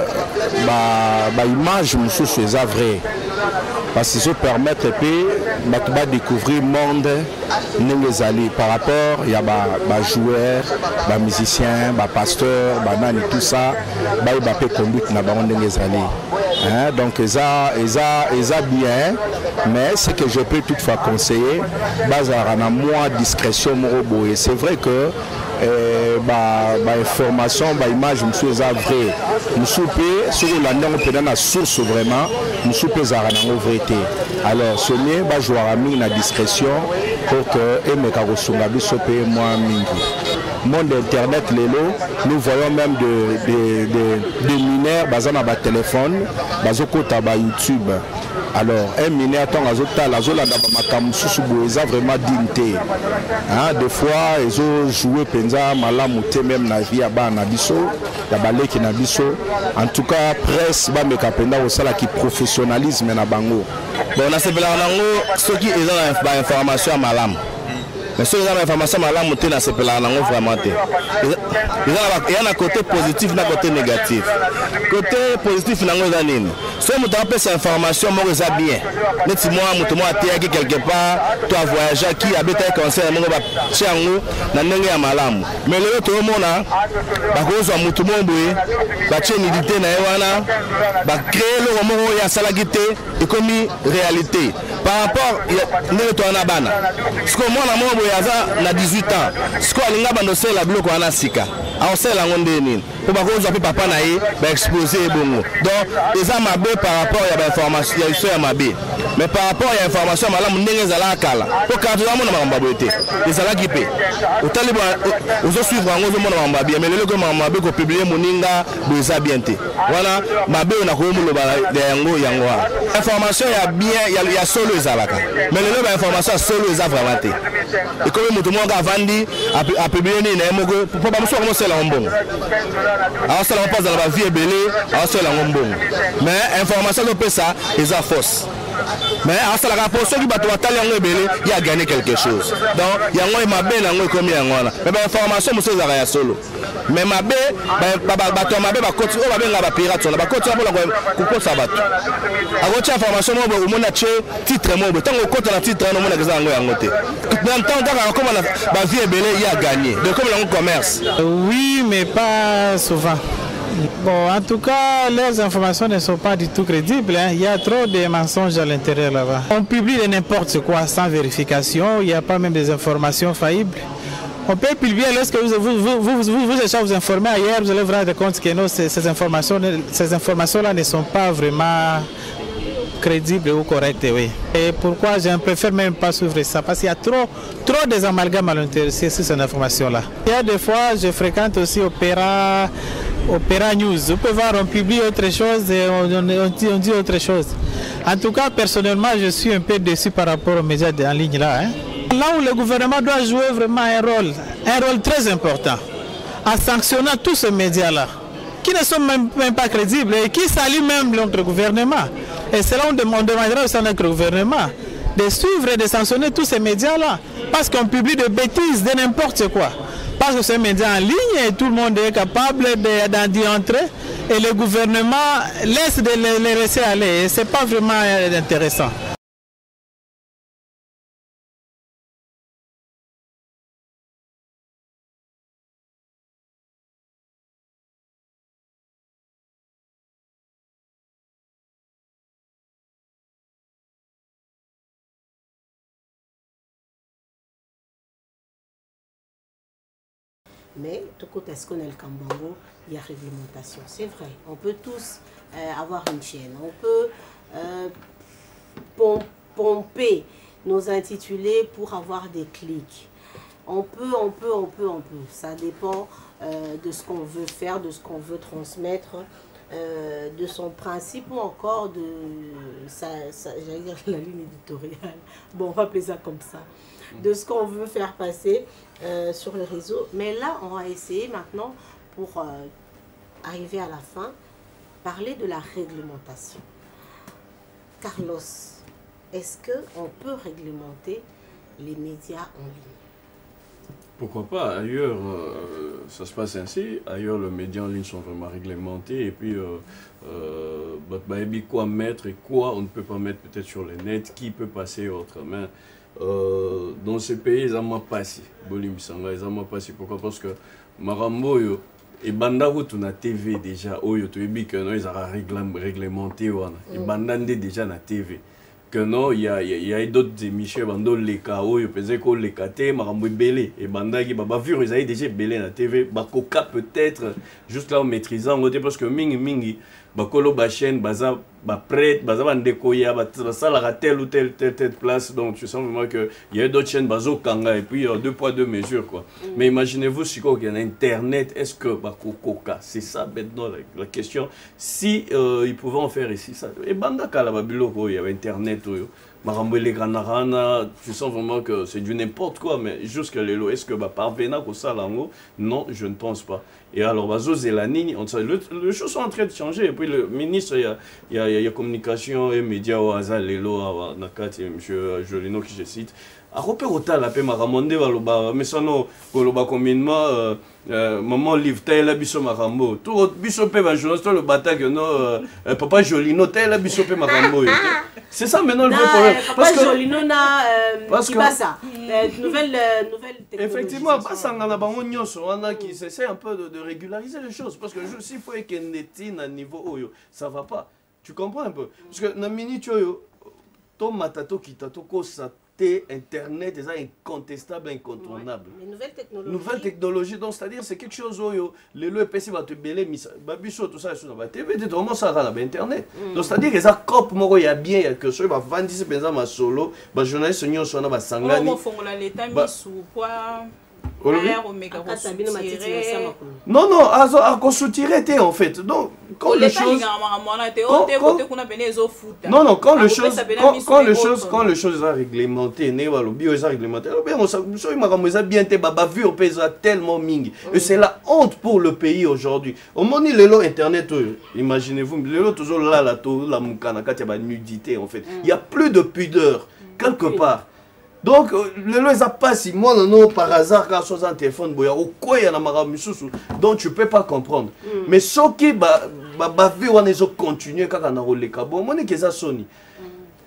l'image, c'est vrai. Parce que ça permet de découvrir le monde par rapport il y a des joueurs, des musiciens, des pasteurs, tout ça, ils peuvent conduire dans le monde. Donc ça bien, mais ce que je peux toutefois conseiller, c'est moi discrétion. C'est vrai que information, image, je suis vrai. Je suis sur la source vraiment, je suis vérité. Alors, ce n'est pas jouer à la discrétion pour que moi monde internet nous voyons même des mineurs basés dans le téléphone, basés sur YouTube. Alors, un mineur vraiment dignité. Des fois, ils ont joué penza malamouté même na vie na biso, ya baleki na biso. En tout cas, presse ba mekapenda osala ki professionnalisme na bango. Bon, on a sepela nango ceux qui ont information malam. Mais ceux qui ont l'information malam monté na sepela nango vraiment té. Il y a un côté positif na côté négatif. Côté positif nango ezanini. soki moto apesa information moko eza bien neti mwa moto moko ateyaki quelque part to avoyageaki abetaki conseil moko batie yango na ndenge ya malamu mais lelo toomona bakozwa moto moko boye batie nidité na ye wana bacrée eloko moko oyo asalaki te ekomi réalité par rapport ndenge towana bana sikoyo mwana moko boye aza na 18 ans sikoyo alinga bando osala biloko wana sika aosala yango nde nini mpo bakozwa mpe papa na ye baexpose ye bongo donc eza mabe par rapport ya bainformation ya biso ya mabe mais par rapport ya information ya malamu ndenge ezalaka kala mpo kala tozamona makambo ya boye te ezalaki mpe otali ozosuivre yango ozomona makambo ya bien mais lelo koyo makambo mabe kopiblie moninga boye eza bien te wana mabe oyo nakoyomoloba yango wana information ya bien ya solo ezalaka mais lelo bainformation ya solo eza vraiment te ekomi moto moko avandi apiblie nini na ye moko mpo bamosu bakomosala yango mbongo aosala yango mpo azala bavie ebele aosala yango mbongo mais information azopesa eza fausse mais asalaka mpo soki bato batali yango ebele ye agagné quelque chose donc yango mabe na yango ekomi yango wana mais bainformation mosusu ezalaka ya solo mais mabe bato ya mabe bakoti oyo babengaka bapirate wana bakoti wana mpona kokosa bato akoti information moko omoni atie titre moko ntango okota na titre wana omonaka eza yango te na ntango kaka akoma na bavie ebele ye agagné donc comme yango commerce. Oui, mais pas souvent. Bon, en tout cas, les informations ne sont pas du tout crédibles. Hein. Il y a trop de mensonges à l'intérieur là-bas. On publie n'importe quoi sans vérification. Il n'y a pas même des informations faillibles. On peut publier lorsque vous cherchez à vous informer ailleurs, vous allez vous rendre compte que non, ces informations-là ne sont pas vraiment crédibles ou correctes. Oui. Et pourquoi je ne préfère même pas suivre ça? Parce qu'il y a trop des amalgames à l'intérieur sur ces informations-là. Il y a des fois, je fréquente aussi Opéra News. Vous pouvez voir, on publie autre chose et on dit autre chose. En tout cas, personnellement, je suis un peu déçu par rapport aux médias en ligne là. Hein. Là où le gouvernement doit jouer vraiment un rôle très important, en sanctionnant tous ces médias-là, qui ne sont même pas crédibles et qui saluent même notre gouvernement. Et c'est là où on demandera aussi à notre gouvernement de suivre et de sanctionner tous ces médias-là. Parce qu'on publie de bêtises, de n'importe quoi. Parce que c'est un média en ligne et tout le monde est capable d'y entrer. Et le gouvernement laisse les laisser aller. Et ce n'est pas vraiment intéressant. Mais, tout côté est-ce qu'on est le Kambango, il y a réglementation. C'est vrai, on peut tous avoir une chaîne. On peut pomper nos intitulés pour avoir des clics. On peut. Ça dépend de ce qu'on veut faire, de ce qu'on veut transmettre, de son principe ou encore de j'allais dire la ligne éditoriale. Bon, on va appeler ça comme ça. De ce qu'on veut faire passer sur le réseau. Mais là, on va essayer maintenant, pour arriver à la fin, parler de la réglementation. Carlos, est-ce qu'on peut réglementer les médias en ligne? Pourquoi pas? Ailleurs, ça se passe ainsi. Ailleurs, les médias en ligne sont vraiment réglementés. Et puis, quoi mettre et quoi on ne peut pas mettre peut-être sur le net, qui peut passer autrement. Dans ces pays, ils n'ont pas passé. Ils n'ont pas passé. Pourquoi? Parce que Marambo, et Bandago, tu as TV déjà. Ils ont réglementé. Et Bandande déjà na TV. Que non, il y a d'autres émissions, les KO, ils peuvent dire les KT, Marambo belé. Et Bandagi, ils ont déjà belé na TV. Bakoka peut-être, juste là en maîtrisant, parce que mingi. Bakolo Bachen, Baza prête, Baza Bandekoya, ça la telle ou telle place. Donc tu sens vraiment qu'il y a d'autres chaînes, Bazo Kanga, et puis 2 poids 2 mesures quoi. Mais imaginez-vous si il y a Internet, est-ce que Bakoka, c'est ça maintenant la question. Si ils pouvaient en faire ici, ça. Et Bandaka la Babilo, il y avait Internet, Marambo les Granarana, tu sens vraiment que c'est du n'importe quoi, mais jusqu'à l'élo, est-ce que parvena comme ça lango? Non, je ne pense pas. Et alors, Bazo Zelani, les choses sont en train de changer. Et puis le ministre, il y a communication et médias au hasard, l'élo, Nakat et M. Jolino qui je cite. akope kotala pe makambo nde baloba mesano koloba communément maman livre tayela biso makambo to biso pe ba journaliste le bataki no papa Jolino tayela biso pe makambo c'est ça maintenant le vrai problème parce que Jolino na Kibasa nouvelle effectivement basanga na bango nyonso wana qui essaie un peu de régulariser les choses parce que s'il faut que neti na niveau oyo ça va pas tu comprends un peu parce que na minute oyo to matato kitato ko sa Internet est incontestable, incontournable. Ouais, nouvelle technologie, donc c'est-à-dire c'est quelque chose où les lois PC va te belé, babiso tout ça sur la TV, tu commences ça à Internet. Donc c'est-à-dire que ça cop moi il y a bien il y a que ça va vendre ces benza ma solo, ba journaliste nyo so na ba sangani. On font la l'état mis ou quoi. Non, non, à consulter en fait. Donc, quand les choses. Non, non, quand les choses sont réglementées, tellement ming. Et c'est la honte pour le pays aujourd'hui. Au moment où les lois internet, imaginez-vous, les lois toujours là, la moukana, quand il y a nudité en fait. Il n'y a plus de pudeur, quelque part. Donc, le lois pas si moi non par hasard quand sur un téléphone boya ou quoi y a na maramususu donc tu peux pas comprendre. Mais ce qui ba vie on est continuer quand on a roulé cabo mon que ça soni.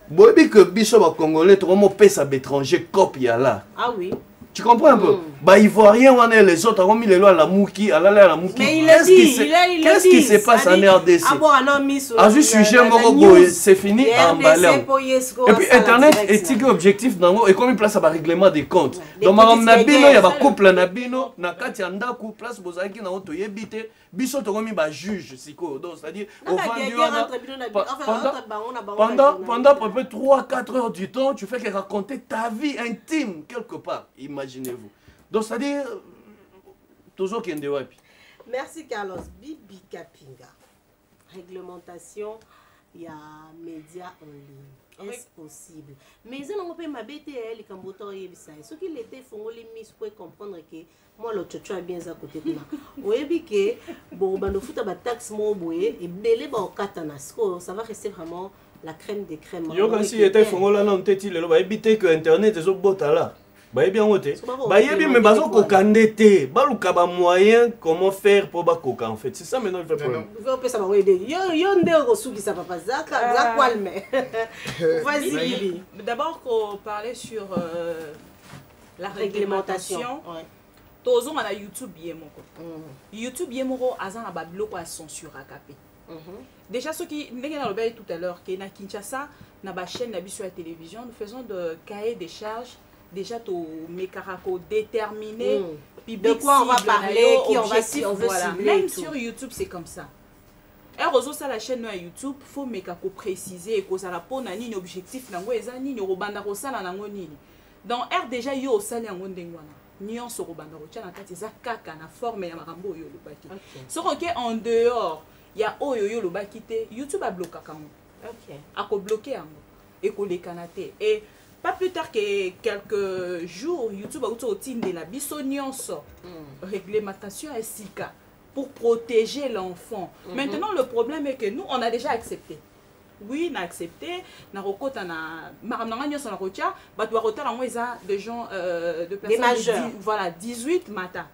Bobi que biso ba congolais trop mo pèse à étranger copie là. Ah oui. Tu comprends un peu? Bah ivoirien on est les autres ont mis les lois à la mouki à la mouki. Qu'est-ce qui se passe en RDC? Ah bon non mis à juste sujet c'est fini emballé. Et puis internet éthique objectif nango et comme une place à règlement des comptes. Donc madame Nabino il y a ba couple Nabino na kati anda ku place bozaki na auto yebité biso to komi ba juge siko donc c'est-à-dire au pendant à peu près 3-4 heures du temps tu fais que raconter ta vie intime quelque part. Imaginez-vous. Donc, c'est-à-dire, toujours qu'il y a des. Merci, Carlos. Bibi Kapinga. Réglementation, il y a médias en ligne. Est-ce possible? Mais ils ont fait ma BTL et Kamboto et Bissai. Ce qu'il était, il faut les mis pour comprendre que moi, le tchatcho est bien à côté de moi. Oui, que bon, ben, le foot a taxe mon boué et belé ba katana. Ça va rester vraiment la crème des crèmes. Yo, quand il était fongola, non, t'es-il là, va éviter que Internet est au bota là. Bah bien voté. Bah bien mais bazo kokandete. Baluka ba moyen comment faire pour ba koka en fait. C'est ça maintenant le problème. Vous pouvez ça va aider. Yo ndeko suki ça papa zaka za kwalme. Vas-y. D'abord qu'on parlait sur la réglementation. Tozo on a YouTube yemoko. YouTube yemoko azana ba bloko a censure akapé. Déjà ceux qui ndenge na lobé tout à l'heure que na Kinshasa na ba chaîne na biso à télévision nous faisons de cahier des charges. Déjà, mes caracos déterminés, de quoi on va parler, qui on va voilà. Même sur YouTube, c'est comme ça. Et heureusement, ça la chaîne à YouTube, il faut préciser que ça la pone un objectif, donc R déjà yo au sali en Nyon sur Robanda Rocha, na kaka na forme ya marambo yo le baki. Sauf que en dehors, il y a oyo le baki YouTube a bloqué quand même. OK. A ko bloqué en et ko les canaté et pas plus tard que quelques jours, YouTube a utilisé de la bisonyonso, réglementation SICA, pour protéger l'enfant. Maintenant, le problème est que nous, on a déjà accepté. Oui, on a accepté. On a recruté, des gens, de personnes majeurs. Voilà, 18 matin.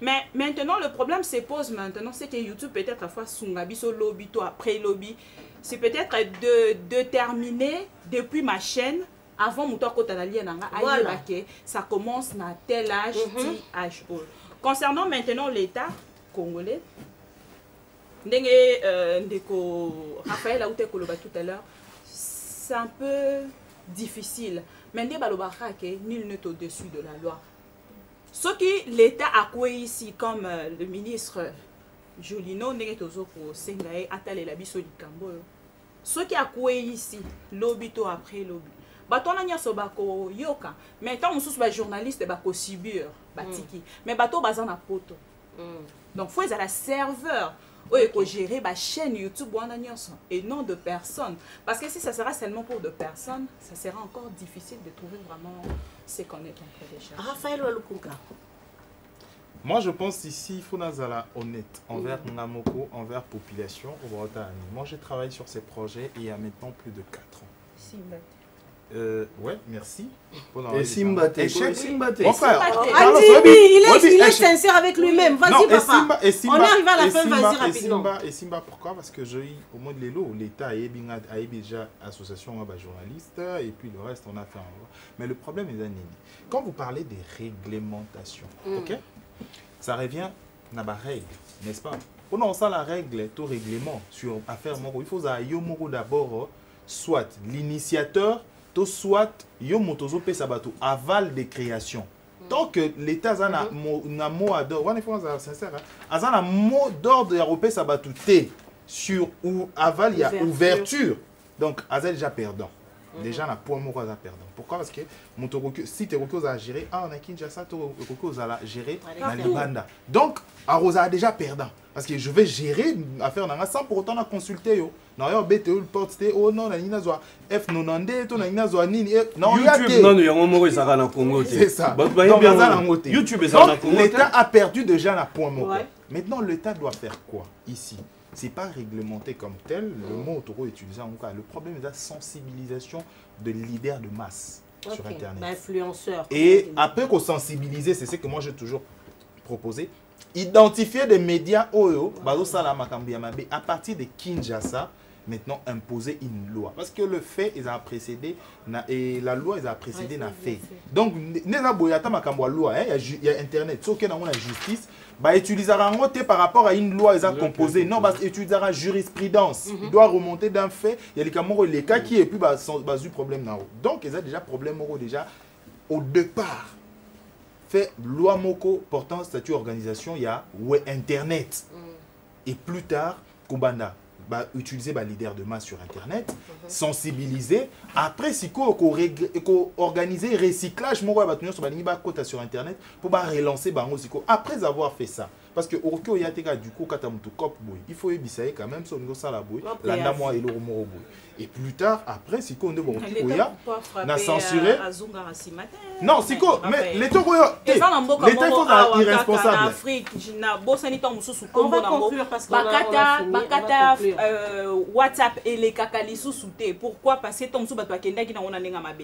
Mais maintenant, le problème se pose maintenant, c'est que YouTube peut-être à fois sur lobby, après lobby, c'est peut-être de terminer depuis ma chaîne. Avant voilà. Ça commence à tel âge, tel âge. Concernant maintenant l'État congolais, Raphaël a dit tout à l'heure, c'est un peu difficile. Mais nul n'est au-dessus de la loi. Ce que l'État a quoi ici, comme le ministre Jolino, ce qui a quoi ici, l'obito après l'obito. Bato na nyaso bako yoka mais tant on sous ba journaliste bako subir batiki mais bato bazana poto donc faut être la serveur ou ko gérer ba chaîne YouTube wana nyaso et non de personnes parce que si ça sera seulement pour de personnes ça sera encore difficile de trouver vraiment ce qu'on est en train de chercher. Raphaël Walukunga. Moi je pense ici il faut nazala honnête envers Namoko, envers population. Moi je travaille sur ces projets et il y a maintenant plus de 4 ans. Ouais, merci. Et Simba, t'es Mon frère, il est sincère avec lui-même. Vas-y, papa. On arrive à la fin, vas-y rapidement. Et Simba, pourquoi? Parce que j'ai au moins de l'élo, l'État a déjà association journaliste et puis le reste, on a fait un... Mais le problème est, quand vous parlez des réglementations, ok, ça revient à la règle, n'est-ce pas? Pour nous, ça la règle, tout règlement sur affaire moro, il faut d'abord soit l'initiateur, soit yo motozo pe sabato aval de création. Tant que l'État a un mot d'ordre, on est sincère, un mot d'ordre européen sabato sur où aval il y a ouverture. Donc, Azel déjà perdant. Déjà, on a point mot perdant. Pourquoi? Parce que si tu es à gérer, on a Kinshasa, tu es à gérer dans Libanda. Donc, Arosa a déjà perdant. Parce que je vais gérer l'affaire sans pour autant la consulter. Non, il y a le porte, oh non, il y a F90, il y a Nini. Non, YouTube, non, il y a un mot qui est en Congo. C'est ça. YouTube est en Congo. L'État a perdu déjà la point mot. Maintenant, l'État doit faire quoi ici? Ce n'est pas réglementé comme tel, le mot trop utilisé en cas. Le problème est la sensibilisation de leaders de masse sur Internet. Influenceurs. Et après qu'on sensibilise, c'est ce que moi j'ai toujours proposé, identifier des médias à partir de Kinshasa, maintenant imposer une loi. Parce que le fait, ils ont précédé, et la loi, ils ont précédé la fait. Donc, il y a Internet, sauf qu'il y a la justice, utilisera par rapport à une loi, ils ont composé. Non, utilisera jurisprudence. Il doit remonter d'un fait, il y a les cas qui est plus du problème. Donc, ils ont déjà problème déjà au départ. Fait loi moko portant statut organisation, il y a Internet. Et plus tard, Kumbanda. Utiliser les leaders de masse sur Internet, sensibiliser. Après, si on organiser recyclage sur Internet pour relancer. Après avoir fait ça, parce que du coup, il faut ébisser quand même son et plus tard, après, si on a censuré. Non, si mais l'État est irresponsable. On va conclure parce que WhatsApp et les kakalisu souté. Pourquoi? Parce que Tom Souba doit kenda qui n'a pas mabe.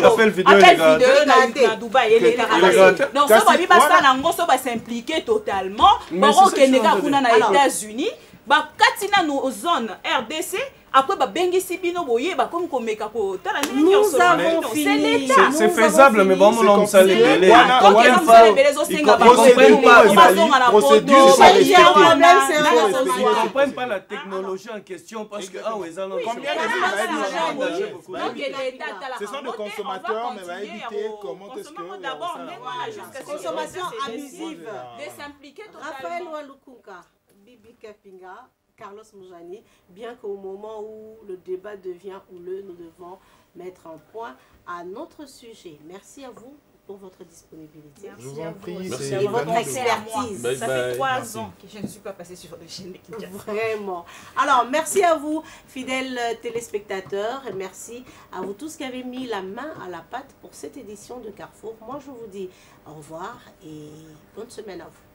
Appel vidéo na Dubaï et les kakalisu. Donc ça va bien passer nango, ça va s'impliquer totalement. Bon, Kenya kuna na États-Unis. Katina nos zones RDC. Après, nous avons fini. C'est faisable, mais bon, on ça les délais. Ils ne comprennent pas la technologie en question parce que ce sont des consommateurs, mais va éviter comment est-ce que consommation abusive. Raphaël Walukunka, Bibi Kapinga, Carlos Moujani, bien qu'au moment où le débat devient houleux, nous devons mettre un point à notre sujet. Merci à vous pour votre disponibilité. Je vous en prie, merci à votre expertise. Ça fait 3 ans que je ne suis pas passée sur le chaîne de Kinshasa. Vraiment. Alors, merci à vous, fidèles téléspectateurs, et merci à vous tous qui avez mis la main à la pâte pour cette édition de Carrefour. Moi, je vous dis au revoir et bonne semaine à vous.